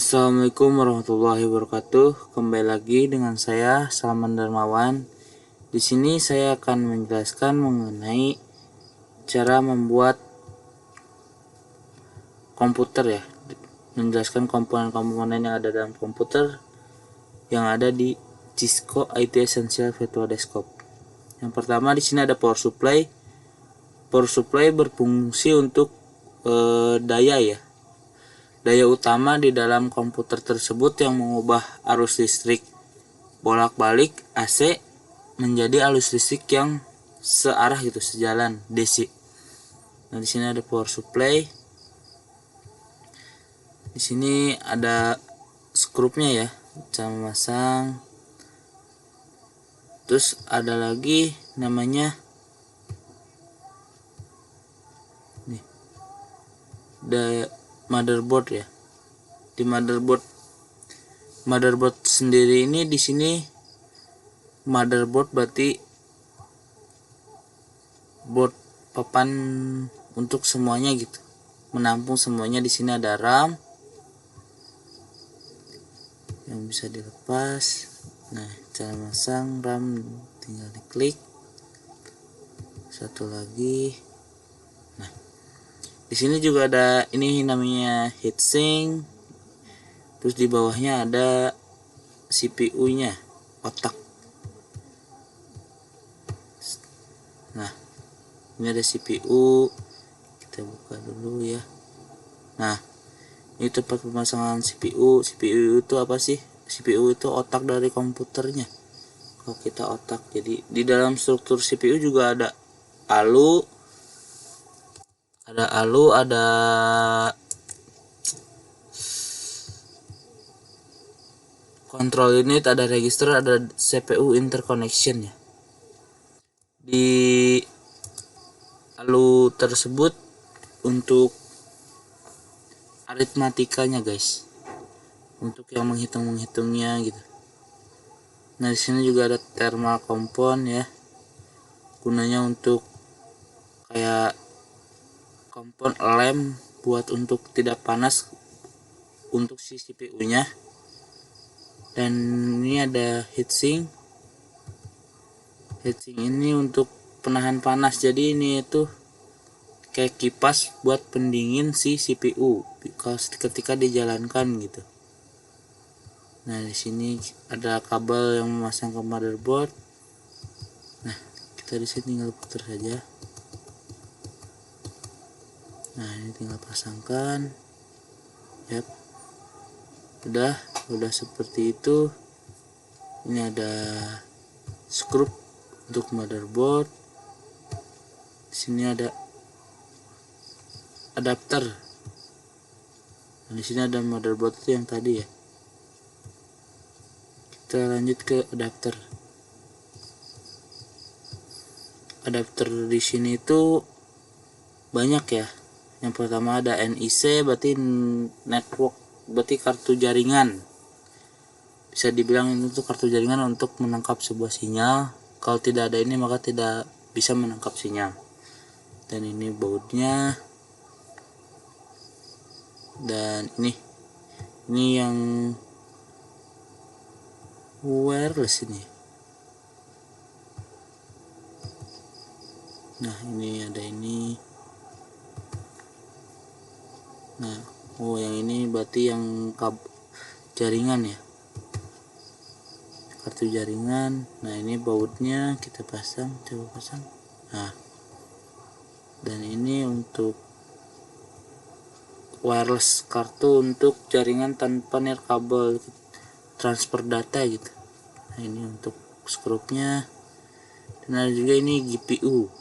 Assalamualaikum warahmatullahi wabarakatuh. Kembali lagi dengan saya Salman Darmawan. Di sini saya akan menjelaskan mengenai cara membuat komputer ya. Menjelaskan komponen-komponen yang ada dalam komputer yang ada di Cisco IT Essential Virtual Desktop. Yang pertama di sini ada power supply. Power supply berfungsi untuk daya ya. Daya utama di dalam komputer tersebut yang mengubah arus listrik bolak-balik AC menjadi arus listrik yang searah gitu, sejalan DC. Nah, di sini ada power supply. Di sini ada skrupnya ya, cara memasang. Terus ada lagi namanya nih, motherboard ya. Di motherboard sendiri ini di sini motherboard berarti board papan untuk semuanya gitu, menampung semuanya. Di sini ada RAM yang bisa dilepas. Nah, cara masang RAM tinggal diklik. Satu lagi. Nah, di sini juga ada ini namanya heatsink. Terus di bawahnya ada CPU-nya, otak. Nah, ini ada CPU. Kita buka dulu ya. Nah, ini tempat pemasangan CPU. CPU itu apa sih? CPU itu otak dari komputernya. Kalau kita otak, jadi di dalam struktur CPU juga ada ALU, ada control unit, ada register, ada CPU interconnection ya. Di ALU tersebut untuk aritmatikanya guys, untuk yang menghitungnya gitu. Nah, di sini juga ada thermal compound ya, gunanya untuk kayak compound lem buat untuk tidak panas untuk si CPU-nya. Dan ini ada heatsink. Heatsink ini untuk penahan panas. Jadi ini itu kayak kipas buat pendingin si CPU ketika dijalankan gitu. Nah, di sini ada kabel yang memasang ke motherboard. Nah, kita di sini tinggal putar saja. Nah, ini tinggal pasangkan. Yap. Udah seperti itu. Ini ada skrup untuk motherboard. Di sini ada adapter. Nah, di sini ada motherboard itu yang tadi ya. Kita lanjut ke adapter. Adapter di sini itu banyak ya. Yang pertama ada NIC, berarti network, berarti kartu jaringan. Bisa dibilang ini tuh kartu jaringan untuk menangkap sebuah sinyal. Kalau tidak ada ini maka tidak bisa menangkap sinyal. Dan ini bautnya. Dan ini yang wireless ini. Nah, ini ada ini. Nah, yang ini berarti yang jaringan ya, kartu jaringan. Nah, ini bautnya kita pasang, coba pasang. Nah, dan ini untuk wireless, kartu untuk jaringan tanpa nirkabel, transfer data gitu. Nah, ini untuk skrupnya. Dan ada juga ini GPU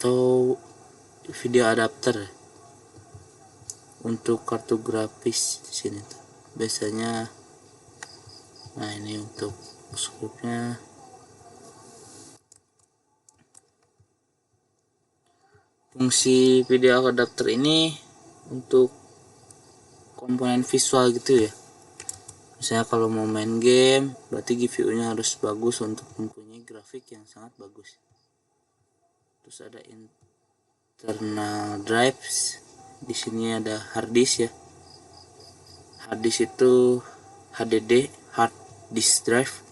atau video adapter untuk kartu grafis di sini tuh biasanya. Nah, ini untuk skrupnya. Fungsi video adapter ini untuk komponen visual gitu ya. Misalnya kalau mau main game, berarti GPU-nya harus bagus untuk mempunyai grafik yang sangat bagus. Terus ada internal drives. Di sini ada hard disk ya. Harddisk itu HDD, hard disk drive,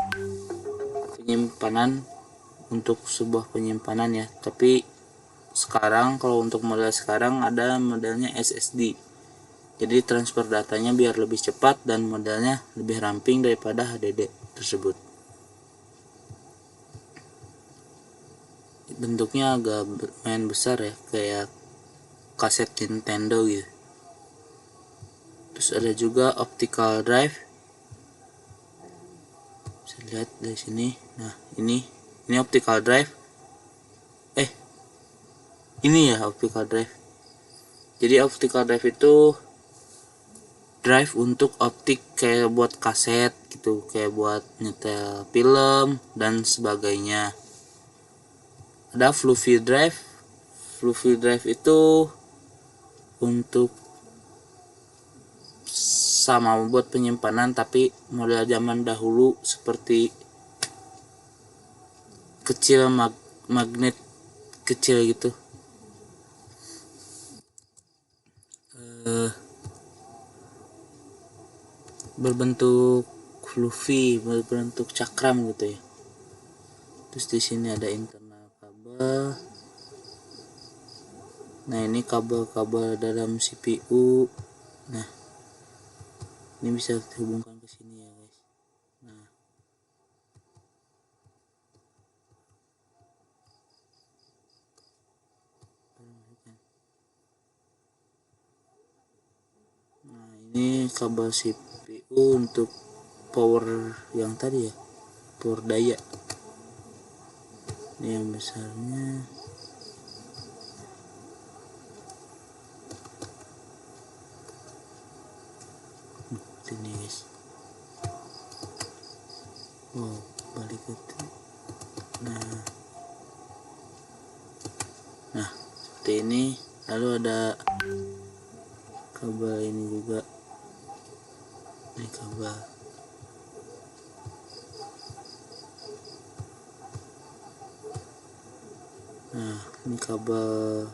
penyimpanan untuk sebuah penyimpanan ya. Tapi sekarang kalau untuk model sekarang ada modelnya SSD, jadi transfer datanya biar lebih cepat dan modelnya lebih ramping daripada HDD tersebut. Bentuknya agak main besar ya, kayak kaset Nintendo gitu. Terus ada juga optical drive, bisa lihat dari sini. Nah ini optical drive, ini ya optical drive. Jadi optical drive itu drive untuk optik, kayak buat kaset gitu, kayak buat nyetel film dan sebagainya. Ada floppy drive. Floppy drive itu untuk sama buat penyimpanan, tapi model zaman dahulu seperti kecil, magnet kecil gitu. Berbentuk fluffy, berbentuk cakram gitu ya. Terus di sini ada internal kabel. Nah ini kabel-kabel dalam CPU. Nah ini bisa dihubungkan ke sini ya guys. Nah ini kabel CPU untuk power yang tadi ya, power daya. Ini yang besarnya. Ini guys. Wow, balik ke nah seperti ini. Lalu ada kabel ini juga, ini kabel. Nah ini kabel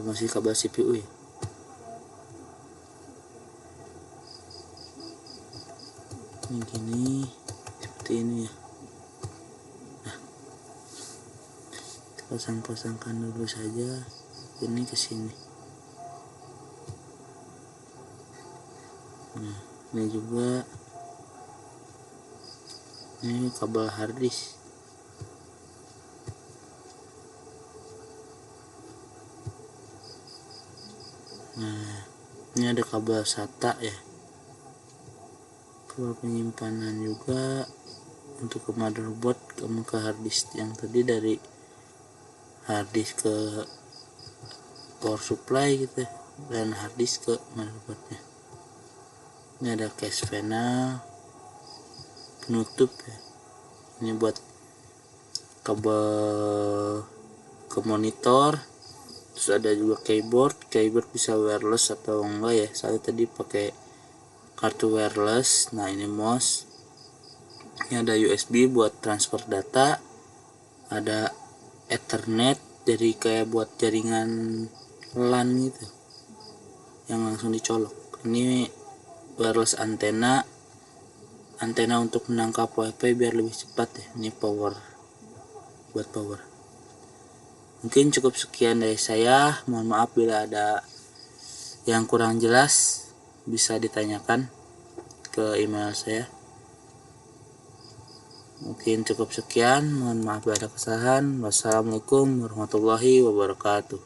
masih kabel CPU ya. Ini gini, seperti ini ya. Nah kita pasang-pasangkan dulu saja ini ke sini. Nah ini juga, ini kabel harddisk. Nah ini ada kabel SATA ya, kabel penyimpanan juga untuk ke motherboard sama ke harddisk yang tadi, dari harddisk ke power supply gitu ya, dan harddisk ke motherboardnya. Ini ada case panel, penutup ya. Ini buat kabel ke monitor. Terus ada juga keyboard bisa wireless atau enggak ya, saya tadi pakai kartu wireless. Nah ini mouse, ini ada USB buat transfer data, ada Ethernet jadi kayak buat jaringan LAN gitu yang langsung dicolok. Ini wireless antena untuk menangkap wifi biar lebih cepat ya. Ini power, buat power. Mungkin cukup sekian dari saya. Mohon maaf bila ada yang kurang jelas, bisa ditanyakan ke email saya. Mungkin cukup sekian. Mohon maaf bila ada kesalahan. Wassalamualaikum warahmatullahi wabarakatuh.